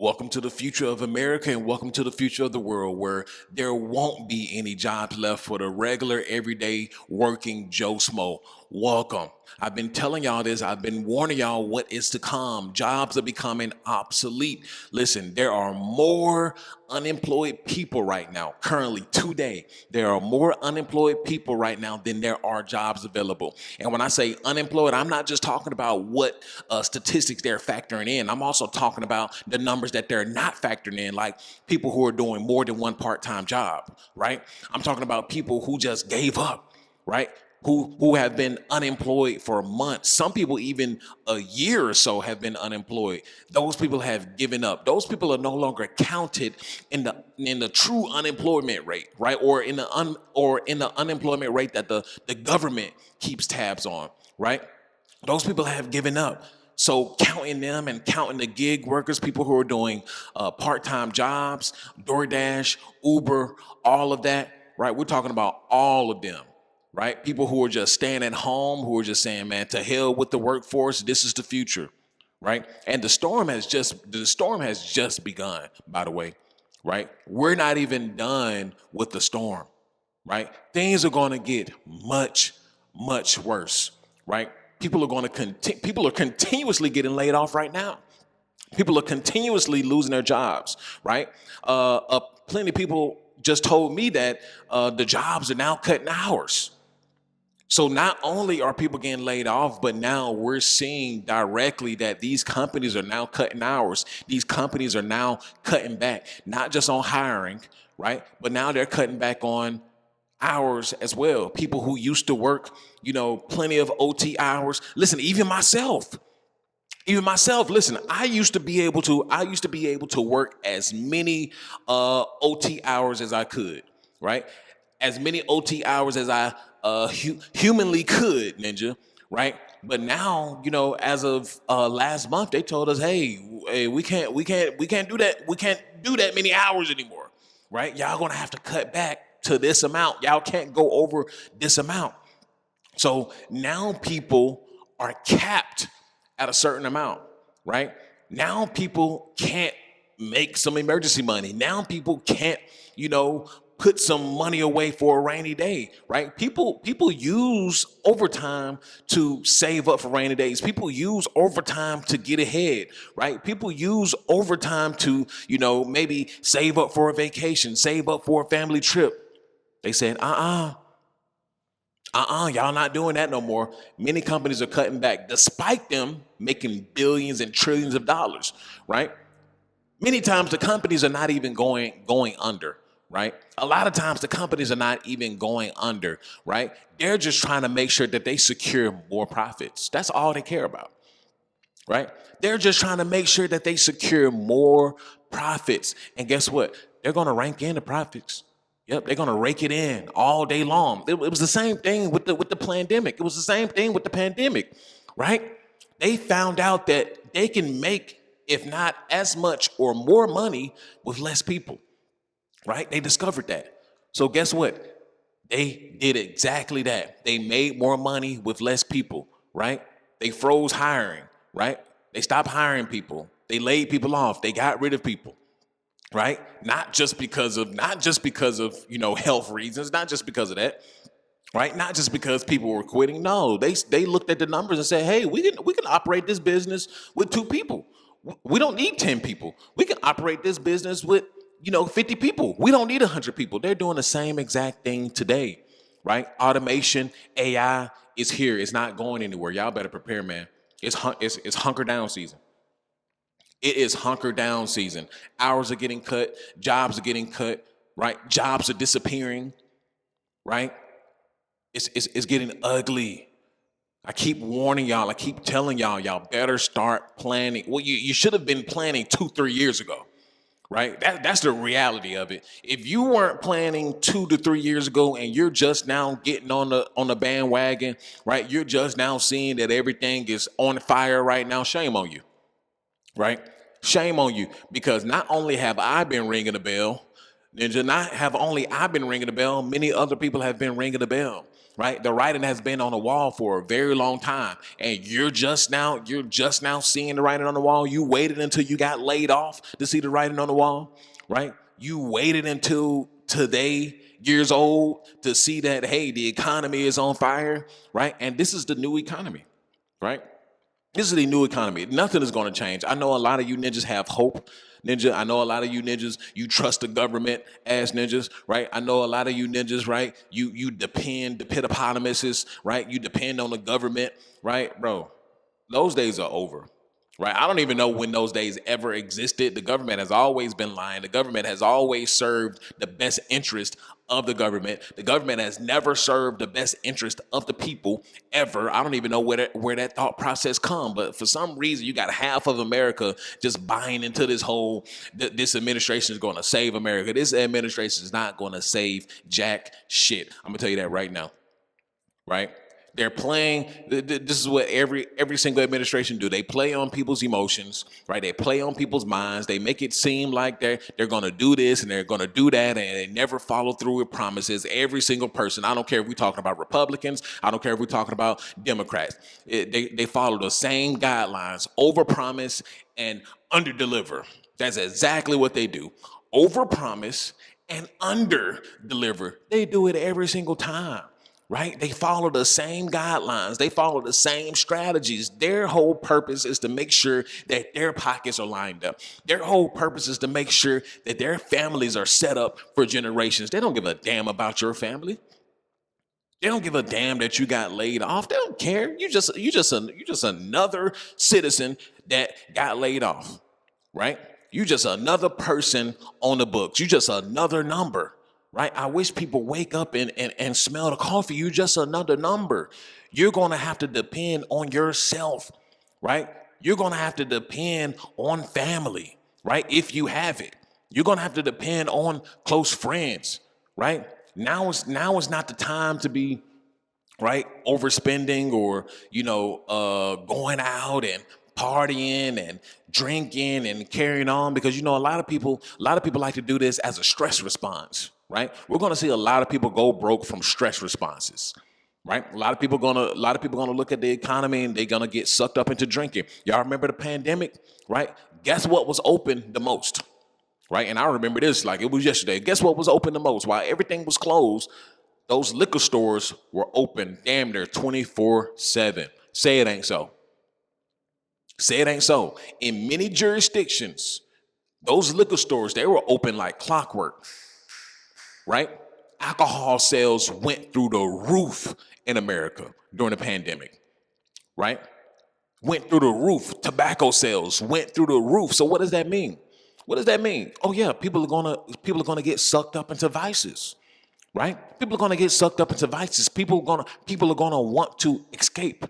Welcome to the future of America and welcome to the future of the world where there won't be any jobs left for the regular, everyday, working Joe Smo. Welcome. I've been telling y'all this. I've been warning y'all what is to come. Jobs are becoming obsolete. Listen, there are more unemployed people right now. Currently, today, there are more unemployed people right now than there are jobs available. And when I say unemployed, I'm not just talking about what statistics they're factoring in. I'm also talking about the numbers that they're not factoring in, like people who are doing more than one part-time job, right? I'm talking about people who just gave up, right? Who have been unemployed for months. Some people even a year or so have been unemployed. Those people have given up. Those people are no longer counted in the true unemployment rate, right? Or in the unemployment rate that the government keeps tabs on, right? Those people have given up. So counting them and counting the gig workers, people who are doing part-time jobs, DoorDash, Uber, all of that, right? We're talking about all of them, right? People who are just staying at home, who are just saying, man, to hell with the workforce. This is the future, right? And the storm has just begun, by the way, right? We're not even done with the storm, right? Things are going to get much, much worse, right? People are continuously getting laid off right now. People are continuously losing their jobs, right? Plenty of people just told me that the jobs are now cutting hours. So not only are people getting laid off, but now we're seeing directly that these companies are now cutting hours. These companies are now cutting back, not just on hiring, right? But now they're cutting back on hours as well. People who used to work, plenty of OT hours. Listen, even myself, listen, I used to be able to work as many OT hours as I could, right? As many OT hours as I humanly could, Ninja, right? But now, as of last month, they told us, hey, we can't do that. We can't do that many hours anymore, right? Y'all gonna have to cut back to this amount. Y'all can't go over this amount. So now people are capped at a certain amount, right? Now people can't make some emergency money. Now people can't, put some money away for a rainy day, right? People use overtime to save up for rainy days. People use overtime to get ahead, right? People use overtime to, maybe save up for a vacation, save up for a family trip. They said, y'all not doing that no more. Many companies are cutting back, despite them making billions and trillions of dollars, right? Many times the companies are not even going under, right? A lot of times the companies are not even going under, right? They're just trying to make sure that they secure more profits. That's all they care about, right? They're just trying to make sure that they secure more profits. And guess what? They're going to rank in the profits. Yep, they're gonna rake it in all day long. It was the same thing with the pandemic. It was the same thing with the pandemic, right? They found out that they can make, if not as much or more money with less people, right? They discovered that. So guess what? They did exactly that. They made more money with less people, right? They froze hiring, right? They stopped hiring people. They laid people off. They got rid of people, right? Not just because of health reasons, not just because of that, right? Not just because people were quitting. No, they looked at the numbers and said, hey, we can operate this business with 2 people. We don't need 10 people. We can operate this business with 50 people. We don't need 100 people. They're doing the same exact thing today, right? Automation, AI is here. It's not going anywhere. Y'all better prepare, man. It's hunker down season. It is hunker down season. Hours are getting cut, jobs are getting cut, right? Jobs are disappearing, right? It's getting ugly. I keep warning y'all, I keep telling y'all better start planning. Well, you should have been planning 2, 3 years ago, right? That's the reality of it. If you weren't planning 2 to 3 years ago and you're just now getting on the bandwagon, right? You're just now seeing that everything is on fire right now. Shame on you, right? Shame on you, because not only have I been ringing the bell, Ninja, not have only I been ringing the bell, many other people have been ringing the bell, right? The writing has been on the wall for a very long time, and you're just now seeing the writing on the wall. You waited until you got laid off to see the writing on the wall, right? You waited until today, years old, to see that, hey, the economy is on fire, right? And this is the new economy, right? This is the new economy. Nothing is going to change. I know a lot of you ninjas have hope. Ninja, I know a lot of you ninjas, you trust the government as ninjas, right? I know a lot of you ninjas, right? You depend, the hippopotamuses, right? You depend on the government, right? Bro, those days are over, right? I don't even know when those days ever existed. The government has always been lying. The government has always served the best interest of the government. The government has never served the best interest of the people ever. I don't even know where that thought process come, but for some reason you got half of America just buying into this whole this administration is going to save America. This administration is not going to save jack shit. I'm gonna tell you that right now, right? They're playing. This is what every single administration do. They play on people's emotions, right? They play on people's minds. They make it seem like they're going to do this and they're going to do that, and they never follow through with promises. Every single person. I don't care if we're talking about Republicans. I don't care if we're talking about Democrats. They follow the same guidelines: overpromise and underdeliver. That's exactly what they do. Overpromise and underdeliver. They do it every single time, right? They follow the same guidelines. They follow the same strategies. Their whole purpose is to make sure that their pockets are lined up. Their whole purpose is to make sure that their families are set up for generations. They don't give a damn about your family. They don't give a damn that you got laid off. They don't care. You just another citizen that got laid off, right? You just another person on the books. You just another number, right? I wish people wake up and smell the coffee. You just another number. You're going to have to depend on yourself, right? You're going to have to depend on family, right? If you have it, you're going to have to depend on close friends, right? Now is not the time to be, right, overspending or going out and partying and drinking and carrying on, because a lot of people like to do this as a stress response, right? We're going to see a lot of people go broke from stress responses, right? A lot of people gonna look at the economy and they're gonna get sucked up into drinking. Y'all remember the pandemic, right? Guess what was open the most, right? And I remember this like it was yesterday. Guess what was open the most? While everything was closed, those liquor stores were open damn near 24/7. Say it ain't so. Say it ain't so. In many jurisdictions, those liquor stores, they were open like clockwork, right? Alcohol sales went through the roof in America during the pandemic, right? Went through the roof. Tobacco sales went through the roof. So what does that mean? What does that mean? Oh yeah, people are gonna get sucked up into vices, right? People are gonna get sucked up into vices. People are gonna want to escape,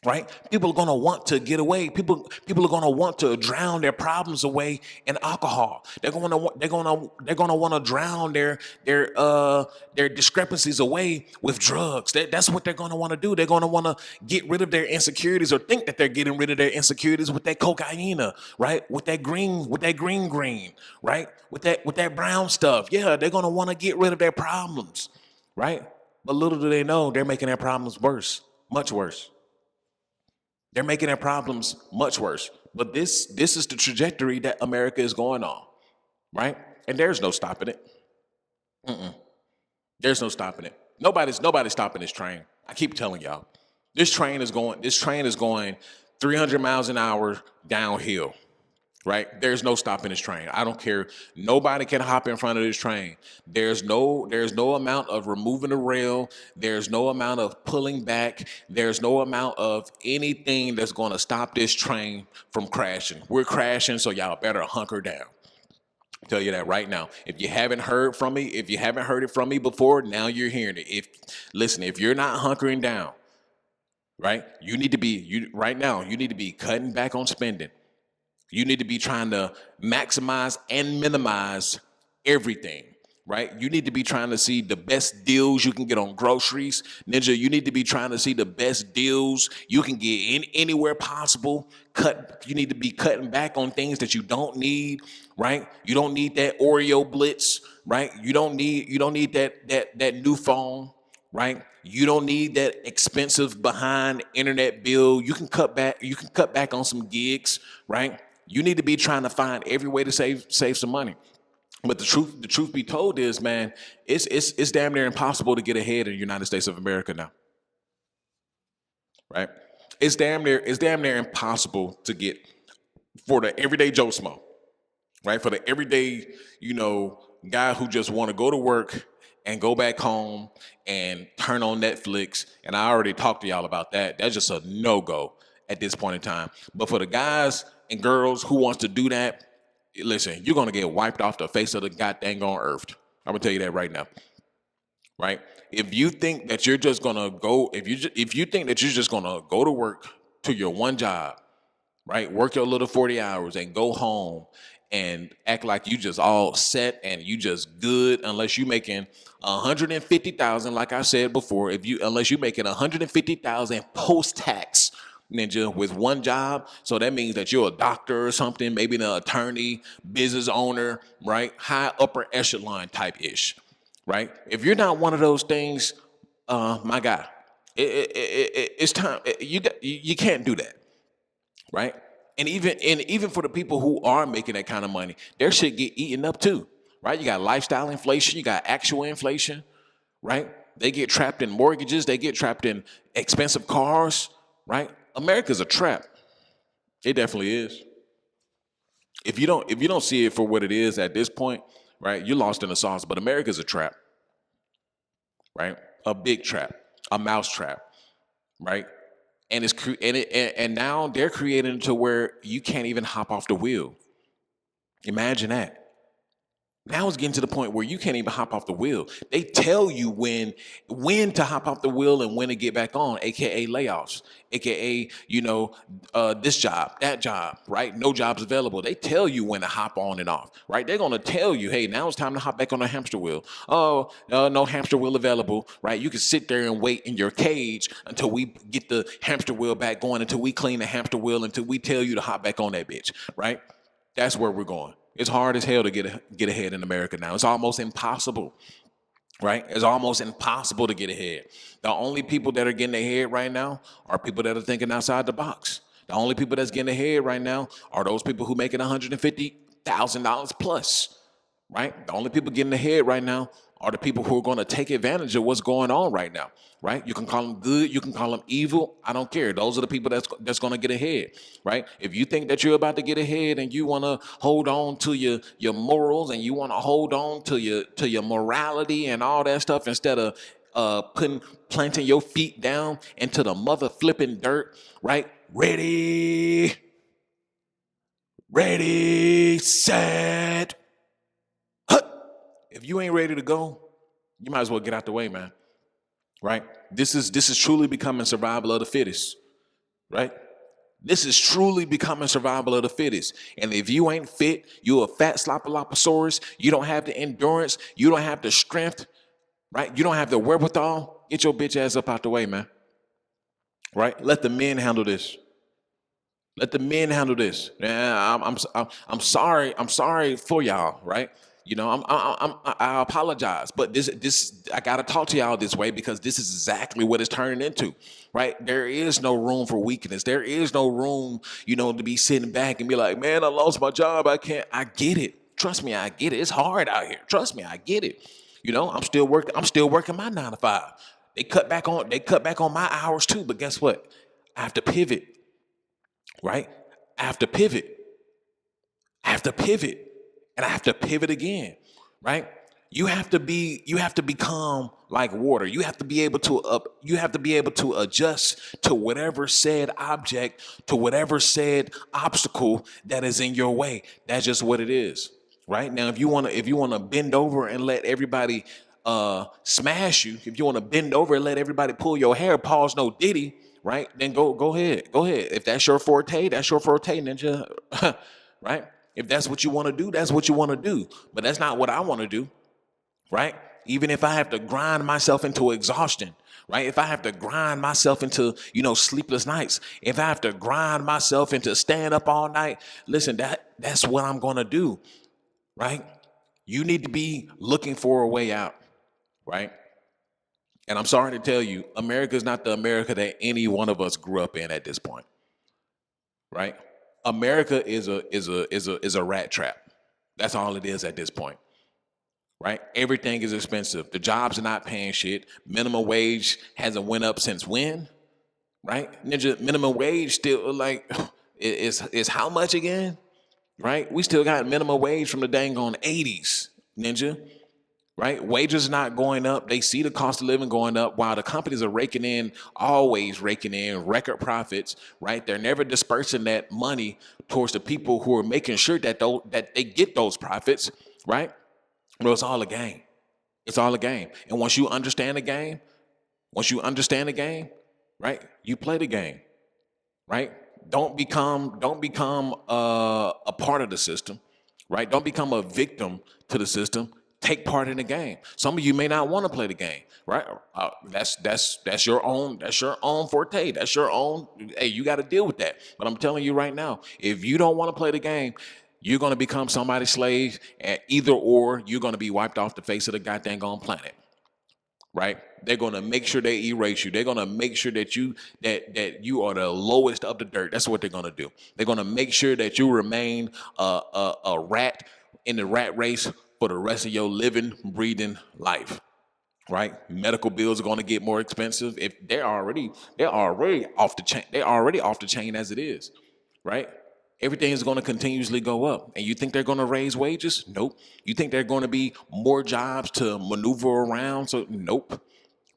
right? People are gonna want to get away. People are gonna want to drown their problems away in alcohol. They're gonna want to drown their discrepancies away with drugs. That's what they're gonna want to do. They're gonna want to get rid of their insecurities, or think that they're getting rid of their insecurities with that cocaine, right? With that green, right? With that brown stuff. Yeah, they're gonna want to get rid of their problems, right? But little do they know, they're making their problems worse, much worse. They're making their problems much worse. But this is the trajectory that America is going on, right? And there's no stopping it. There's no stopping it. Nobody's stopping this train. I keep telling y'all. This train is going 300 miles an hour downhill, right? There's no stopping this train. I don't care. Nobody can hop in front of this train. There's no amount of removing the rail. There's no amount of pulling back. There's no amount of anything that's going to stop this train from crashing. We're crashing, so y'all better hunker down. I'll tell you that right now. If you haven't heard it from me before, now you're hearing it. If you're not hunkering down, right? You need to be cutting back on spending. You need to be trying to maximize and minimize everything. right? You need to be trying to see the best deals you can get on groceries. Ninja, you need to be trying to see the best deals you can get anywhere possible. You need to be cutting back on things that you don't need, right? You don't need that Oreo blitz, right? You don't need that new phone, right? You don't need that expensive behind internet bill. You can cut back on some gigs, right? You need to be trying to find every way to save some money. But the truth be told is, man, it's damn near impossible to get ahead in the United States of America now, right? It's damn near impossible to get for the everyday Joe Smo, right? For the everyday, guy who just want to go to work and go back home and turn on Netflix. And I already talked to y'all about that. That's just a no-go at this point in time. But for the guys and girls who wants to do that, listen, you're gonna get wiped off the face of the goddamn on earth. I'm gonna tell you that right now, right? If you think that you're just gonna go, if you think that you're just gonna go to work to your one job, right? Work your little 40 hours and go home and act like you just all set and you just good unless you making 150,000, like I said before, unless you making 150,000 post-tax, ninja, with one job. So that means that you're a doctor or something, maybe an attorney, business owner, right? High upper echelon type ish, right? If you're not one of those things, my guy, it's time. You can't do that, right? And even for the people who are making that kind of money, their shit get eaten up too, right? You got lifestyle inflation, you got actual inflation, right? They get trapped in mortgages, they get trapped in expensive cars, right? America's a trap. It definitely is. If you don't see it for what it is at this point, right? You're lost in the sauce. But America's a trap, right? A big trap, a mouse trap, right? And and now they're creating it to where you can't even hop off the wheel. Imagine that. Now it's getting to the point where you can't even hop off the wheel. They tell you when to hop off the wheel and when to get back on, aka layoffs, aka this job, that job, right? No jobs available. They tell you when to hop on and off, right? They're gonna tell you, hey, now it's time to hop back on the hamster wheel. Oh, no hamster wheel available, right? You can sit there and wait in your cage until we get the hamster wheel back going, until we clean the hamster wheel, until we tell you to hop back on that bitch, right? That's where we're going. It's hard as hell to get ahead in America now. It's almost impossible, right? It's almost impossible to get ahead. The only people that are getting ahead right now are people that are thinking outside the box. The only people that's getting ahead right now are those people who making $150,000 plus, right? The only people getting ahead right now are the people who are going to take advantage of what's going on right now, right? You can call them good, you can call them evil. I don't care. Those are the people that's going to get ahead, right? If you think that you're about to get ahead and you want to hold on to your morals and you want to hold on to your morality and all that stuff instead of planting your feet down into the mother flipping dirt, right? Ready, set. If you ain't ready to go, you might as well get out the way, man. Right? This is truly becoming survival of the fittest. Right? This is truly becoming survival of the fittest. And if you ain't fit, you a fat sloppaloposaurus, you don't have the endurance, you don't have the strength, right? You don't have the wherewithal, get your bitch ass up out the way, man. Right? Let the men handle this. Let the men handle this. Yeah, I'm sorry. I'm sorry for y'all, right? I apologize, but this I gotta talk to y'all this way because this is exactly what it's turning into, right? There is no room for weakness. There is no room, to be sitting back and be like, man, I lost my job. I can't. I get it. Trust me, I get it. It's hard out here. Trust me, I get it. I'm still working. I'm still working my 9 to 5. They cut back on. They cut back on my hours too. But guess what? I have to pivot, right? I have to pivot. I have to pivot and I have to pivot again, right? You have to become like water. You have to be able to adjust to whatever said object, to whatever said obstacle that is in your way. That's just what it is, right? Now, if you want to bend over and let everybody smash you, if you want to bend over and let everybody pull your hair, pause no diddy, right? Then go ahead. Go ahead. If that's your forte, ninja. Right? If that's what you want to do, that's what you want to do. But that's not what I want to do. right? Even if I have to grind myself into exhaustion, right? If I have to grind myself into, sleepless nights, if I have to grind myself into staying up all night, listen, that's what I'm going to do, right? You need to be looking for a way out, right? And I'm sorry to tell you, America is not the America that any one of us grew up in at this point, right? America is a rat trap. That's all it is at this point, right? Everything is expensive. The jobs are not paying shit. Minimum wage hasn't went up since when, right? Ninja, minimum wage still like is how much again, right? We still got minimum wage from the dang on 80s, Ninja, right? Wages are not going up. They see the cost of living going up while the companies are always raking in record profits, right? They're never dispersing that money towards the people who are making sure that they get those profits, right? Well, it's all a game. It's all a game. And once you understand the game, right? You play the game, right? Don't become a part of the system, right? Don't become a victim to the system. Take part in the game. Some of you may not want to play the game, right? That's your own forte. That's your own. Hey, you got to deal with that. But I'm telling you right now, if you don't want to play the game, you're going to become somebody's slave, and either or you're going to be wiped off the face of the goddamn gone planet, right? They're going to make sure they erase you. They're going to make sure that you are the lowest of the dirt. That's what they're going to do. They're going to make sure that you remain a rat in the rat race for the rest of your living, breathing life. Right? Medical bills are going to get more expensive. If they're already off the chain. They're already off the chain as it is. Right? Everything is going to continuously go up. And you think they're going to raise wages? Nope. You think there are going to be more jobs to maneuver around? So, nope.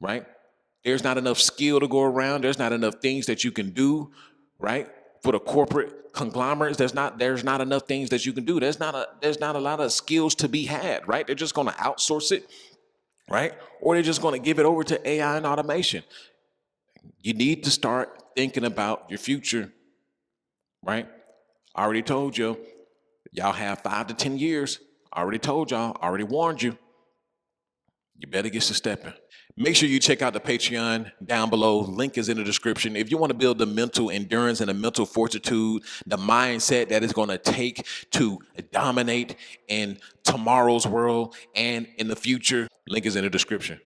Right? There's not enough skill to go around. There's not enough things that you can do, right? For the corporate conglomerates, there's not enough things that you can do. There's not a lot of skills to be had, right? They're just going to outsource it, right? Or they're just going to give it over to AI and automation. You need to start thinking about your future, right? I already told you, y'all have 5 to 10 years. I already told y'all, I already warned you. You better get to stepping. Make sure you check out the Patreon down below. Link is in the description. If you want to build the mental endurance and the mental fortitude, the mindset that it's going to take to dominate in tomorrow's world and in the future, link is in the description.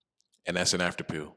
And that's an after pill.